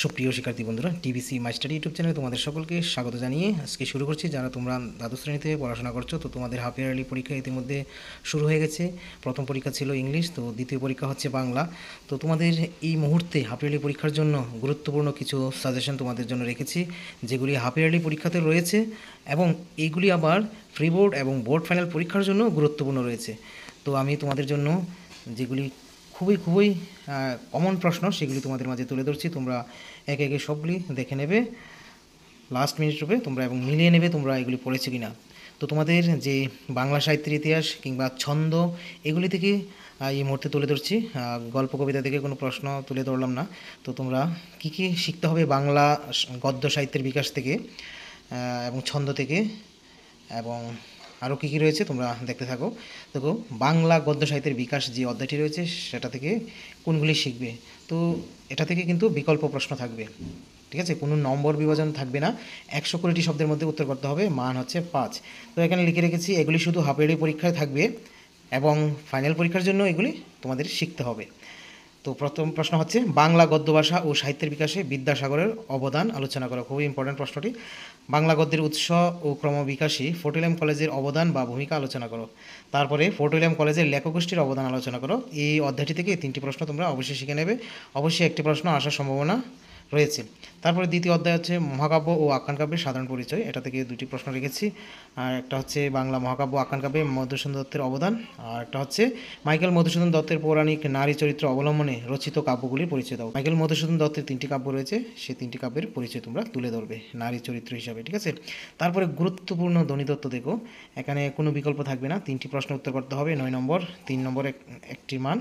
সুপ্রিয় শিক্ষার্থী বন্ধুরা, টিবিসি মাই স্টাডি ইউটিউব চ্যানেলে তোমাদের সকলকে স্বাগত জানিয়ে আজকে শুরু করছি। যারা তোমরা দ্বাদশ শ্রেণীতে পড়াশোনা করছো, তো তোমাদের হাফ ইয়ারলি পরীক্ষা ইতিমধ্যে শুরু হয়ে গেছে। প্রথম পরীক্ষা ছিল ইংলিশ, তো দ্বিতীয় পরীক্ষা হচ্ছে বাংলা। তো তোমাদের এই মুহূর্তে হাফ ইয়ারলি পরীক্ষার জন্য গুরুত্বপূর্ণ কিছু সাজেশন তোমাদের জন্য রেখেছি, যেগুলি হাফ ইয়ারলি পরীক্ষাতে রয়েছে এবং এইগুলি আবার প্রি বোর্ড এবং বোর্ড ফাইনাল পরীক্ষার জন্য গুরুত্বপূর্ণ রয়েছে। তো আমি তোমাদের জন্য যেগুলি খুবই কমন প্রশ্ন সেগুলি তোমাদের মাঝে তুলে ধরছি। তোমরা একে একে সবগুলি দেখে নেবে লাস্ট মিনিট রূপে তোমরা, এবং মিলিয়ে নেবে তোমরা এগুলি পড়েছো কি না। তো তোমাদের যে বাংলা সাহিত্যের ইতিহাস কিংবা ছন্দ, এগুলি থেকে এই মুহূর্তে তুলে ধরছি। গল্প কবিতা থেকে কোনো প্রশ্ন তুলে ধরলাম না। তো তোমরা কী কী শিখতে হবে বাংলা গদ্য সাহিত্যের বিকাশ থেকে এবং ছন্দ থেকে, এবং আরও কী কী রয়েছে তোমরা দেখতে থাকো। দেখো, বাংলা গদ্য সাহিত্যের বিকাশ যে অধ্যায়টি রয়েছে সেটা থেকে কোনগুলি শিখবে। তো এটা থেকে কিন্তু বিকল্প প্রশ্ন থাকবে, ঠিক আছে, কোনো নম্বর বিভাজন থাকবে না। 120টি শব্দের মধ্যে উত্তর করতে হবে, মান হচ্ছে 5। তো এখানে লিখে রেখেছি এগুলি শুধু হাফ ইয়ারলি পরীক্ষায় থাকবে এবং ফাইনাল পরীক্ষার জন্য এগুলি তোমাদের শিখতে হবে। তো প্রথম প্রশ্ন হচ্ছে, বাংলা গদ্য ভাষা ও সাহিত্যের বিকাশে বিদ্যাসাগরের অবদান আলোচনা করো। খুবই ইম্পর্ট্যান্ট প্রশ্নটি। বাংলা গদ্যের উৎস ও ক্রমবিকাশী ফোর্ট উইলিয়াম কলেজের অবদান বা ভূমিকা আলোচনা করো। তারপরে ফোর্ট উইলিয়াম কলেজের লেখক গোষ্ঠীর অবদান আলোচনা করো। এই অধ্যায়টি থেকে 3টি প্রশ্ন তোমরা অবশ্যই শিখে নেবে, অবশ্যই একটি প্রশ্ন আসার সম্ভাবনা রয়েছে। তারপরে দ্বিতীয় অধ্যায় হচ্ছে মহাকাব্য ও আখ্যান কাব্যের সাধারণ পরিচয়। এটা থেকে 2টি প্রশ্ন রেখেছি। আর একটা হচ্ছে বাংলা মহাকাব্য আখ্যান কাব্যে মধুসূদন দত্তের অবদান, আর একটা হচ্ছে মাইকেল মধুসূদন দত্তের পৌরাণিক নারী চরিত্র অবলম্বনে রচিত কাব্যগুলির পরিচয় দাও। মাইকেল মধুসূদন দত্তের 3টি কাব্য রয়েছে, সেই 3টি কাব্যের পরিচয় তোমরা তুলে ধরবে নারী চরিত্র হিসাবে, ঠিক আছে। তারপরে গুরুত্বপূর্ণ ধ্বনিতত্ত্ব দেখো, এখানে কোনো বিকল্প থাকবে না, 3টি প্রশ্ন উত্তর করতে হবে। 9 নম্বর, 3 নম্বর একটির মান।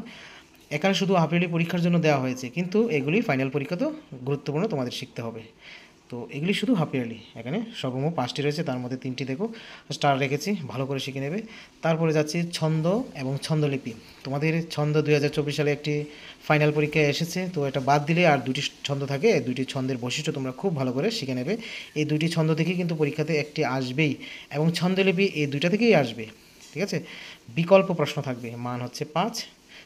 এখানে শুধু হাফ ইয়ারলি পরীক্ষার জন্য দেওয়া হয়েছে, কিন্তু এগুলি ফাইনাল পরীক্ষাতেও গুরুত্বপূর্ণ, তোমাদের শিখতে হবে। তো এগুলি শুধু হাফ ইয়ারলি, এখানে সর্বমোট 5টি রয়েছে, তার মধ্যে 3টি দেখো স্টার রেখেছি, ভালো করে শিখে নেবে। তারপরে যাচ্ছি ছন্দ এবং ছন্দলিপি। তোমাদের ছন্দ 2024 সালে একটি ফাইনাল পরীক্ষায় এসেছে, তো এটা বাদ দিলে আর 2টি ছন্দ থাকে। 2টি ছন্দের বৈশিষ্ট্য তোমরা খুব ভালো করে শিখে নেবে। এই 2টি ছন্দ থেকেই কিন্তু পরীক্ষাতে একটি আসবেই, এবং ছন্দলিপি এই 2টা থেকেই আসবে, ঠিক আছে। বিকল্প প্রশ্ন থাকবে, মান হচ্ছে 5।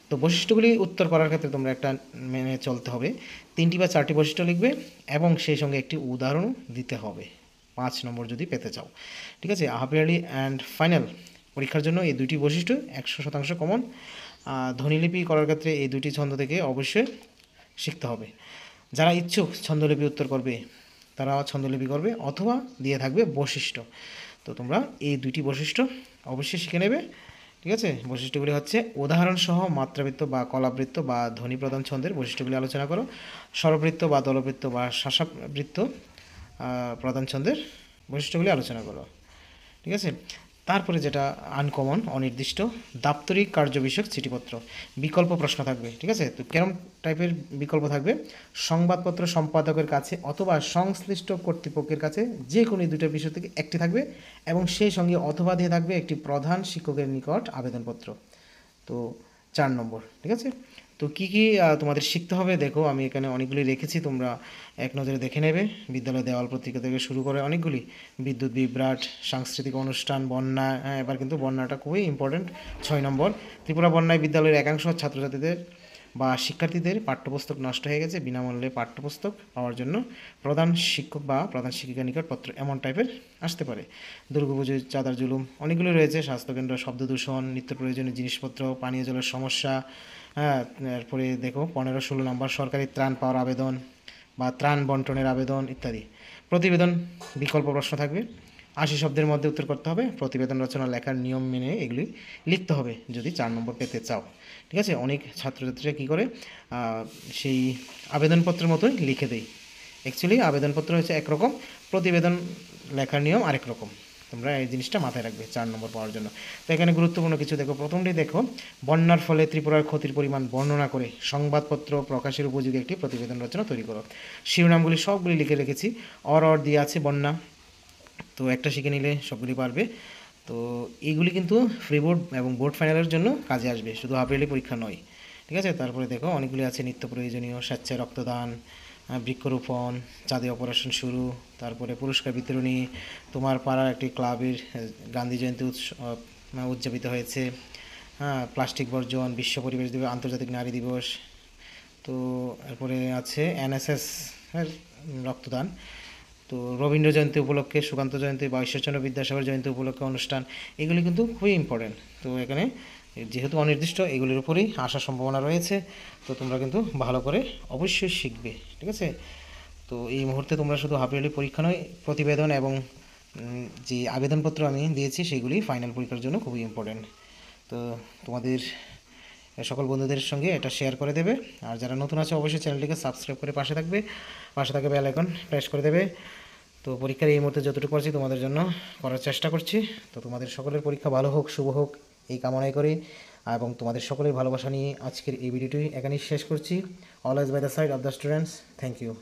তো বৈশিষ্ট্যগুলি উত্তর করার ক্ষেত্রে তোমরা একটা মেনে চলতে হবে, 3টি বা 4টি বৈশিষ্ট্য লিখবে এবং সেই সঙ্গে একটি উদাহরণ দিতে হবে 5 নম্বর যদি পেতে চাও, ঠিক আছে। হাফ ইয়ারলি অ্যান্ড ফাইনাল পরীক্ষার জন্য এই 2টি বৈশিষ্ট্য 100% কমন। ধ্বনিলিপি করার ক্ষেত্রে এই 2টি ছন্দ থেকে অবশ্যই শিখতে হবে। যারা ইচ্ছুক ছন্দলিপি উত্তর করবে তারা ছন্দলিপি করবে, অথবা দিয়ে থাকবে বৈশিষ্ট্য। তো তোমরা এই 2টি বৈশিষ্ট্য অবশ্যই শিখে নেবে, ঠিক আছে। বৈশিষ্ট্যগুলি হচ্ছে উদাহরণসহ মাত্রাবৃত্ত বা কলাবৃত্ত বা ধ্বনি প্রধান ছন্দের বৈশিষ্ট্যগুলি আলোচনা করো। স্বরবৃত্ত বা দলবৃত্ত বা শাসাবৃত্ত প্রধান ছন্দের বৈশিষ্ট্যগুলি আলোচনা করো, ঠিক আছে। তারপরে যেটা আনকমন, অনির্দিষ্ট দাপ্তরিক কার্য বিষয়ক চিঠিপত্র, বিকল্প প্রশ্ন থাকবে, ঠিক আছে। তো কেরম টাইপের বিকল্প থাকবে, সংবাদপত্র সম্পাদকের কাছে অথবা সংশ্লিষ্ট কর্তৃপক্ষের কাছে যে কোনো 2টা বিষয় থেকে একটি থাকবে, এবং সেই সঙ্গে অথবা দিয়ে থাকবে একটি প্রধান শিক্ষকের নিকট আবেদনপত্র। তো 4 নম্বর, ঠিক আছে। তো কী কী তোমাদের শিখতে হবে দেখো, আমি এখানে অনেকগুলি রেখেছি, তোমরা এক নজরে দেখে নেবে। বিদ্যালয় দেওয়াল পত্রিকা থেকে শুরু করে অনেকগুলি, বিদ্যুৎ বিভ্রাট, সাংস্কৃতিক অনুষ্ঠান, বন্যা, এবার কিন্তু বন্যাটা খুবই ইম্পর্টেন্ট। 6 নম্বর, ত্রিপুরা বন্যায় বিদ্যালয়ের একাংশ ছাত্রছাত্রীদের বা শিক্ষার্থীদের পাঠ্যপুস্তক নষ্ট হয়ে গেছে, বিনামূল্যে পাঠ্যপুস্তক পাওয়ার জন্য প্রধান শিক্ষক বা প্রধান শিক্ষিকার নিকট পত্র, এমন টাইপের আসতে পারে। দুর্গাপুজোর চাঁদার জুলুম, অনেকগুলো রয়েছে, স্বাস্থ্যকেন্দ্র, শব্দ দূষণ, নিত্য প্রয়োজনীয় জিনিসপত্র, পানীয় জলের সমস্যা। হ্যাঁ, এরপরে দেখো 15-16 নম্বর, সরকারি ত্রাণ পাওয়ার আবেদন বা ত্রাণ বন্টনের আবেদন ইত্যাদি। প্রতিবেদন, বিকল্প প্রশ্ন থাকবে, 80 শব্দের মধ্যে উত্তর করতে হবে। প্রতিবেদন রচনা লেখার নিয়ম মেনে এগুলি লিখতে হবে যদি 4 নম্বর পেতে চাও, ঠিক আছে। অনেক ছাত্রছাত্রীরা কী করে, সেই আবেদনপত্রের মতোই লিখে দেয়। অ্যাকচুয়ালি আবেদনপত্র হচ্ছে একরকম, প্রতিবেদন লেখার নিয়ম আরেক রকম। তোমরা এই জিনিসটা মাথায় রাখবে 4 নম্বর পাওয়ার জন্য। তো এখানে গুরুত্বপূর্ণ কিছু দেখো, প্রথমটি দেখো, বন্যার ফলে ত্রিপুরার ক্ষতির পরিমাণ বর্ণনা করে সংবাদপত্র প্রকাশের উপযোগী একটি প্রতিবেদন রচনা তৈরি করো। শিরোনামগুলি সবগুলি লিখে রেখেছি, অর দিয়ে আছে বন্যা, তো একটা শিখে নিলে সবগুলি পারবে। তো এইগুলি কিন্তু ফ্রি বোর্ড এবং বোর্ড ফাইনালের জন্য কাজে আসবে, শুধু হাফ ইয়ারলি পরীক্ষা নয়, ঠিক আছে। তারপরে দেখো অনেকগুলি আছে, নিত্য প্রয়োজনীয়, স্বেচ্ছায় রক্তদান, বৃক্ষরোপণ, চাঁদে অপারেশন শুরু, তারপরে পুরস্কার বিতরণী, তোমার পাড়ার একটি ক্লাবের গান্ধী জয়ন্তী উৎসব উদযাপিত হয়েছে, হ্যাঁ, প্লাস্টিক বর্জন, বিশ্ব পরিবেশ দিবস, আন্তর্জাতিক নারী দিবস। তো এরপরে আছে এনএসএস হ্যাঁ, রক্তদান। তো রবীন্দ্র জয়ন্তী উপলক্ষে, সুকান্ত জয়ন্তী বা ঈশ্বরচন্দ্র বিদ্যাসাগর জয়ন্তী উপলক্ষে অনুষ্ঠান, এগুলি কিন্তু খুবই ইম্পর্টেন্ট। তো এখানে যেহেতু অনির্দিষ্ট, এগুলির উপরেই আসার সম্ভাবনা রয়েছে। তো তোমরা কিন্তু ভালো করে অবশ্যই শিখবে, ঠিক আছে? তো এই মুহূর্তে তোমরা শুধু হাফ ইয়ারলি পরীক্ষা নয়, প্রতিবেদন এবং যে আবেদনপত্র আমি দিয়েছি সেগুলি ফাইনাল পরীক্ষার জন্য খুবই ইম্পর্টেন্ট। তো তোমাদের সকল বন্ধুদের সঙ্গে এটা শেয়ার করে দেবে। আর যারা নতুন আছে অবশ্যই চ্যানেলটিকে সাবস্ক্রাইব করে পাশে থাকবে, পাশে থাকা বেল আইকন প্রেস করে দেবে। তো পরীক্ষার এই মুহূর্তে যতটুকু পারছি তোমাদের জন্য করার চেষ্টা করছি। তো তোমাদের সকলের পরীক্ষা ভালো হোক, শুভ হোক, এই কামনাই করি। এবং তোমাদের সকলের ভালোবাসা নিয়ে আজকের এই ভিডিওটি এখানেই শেষ করছি। Always by the side of the students. Thank you.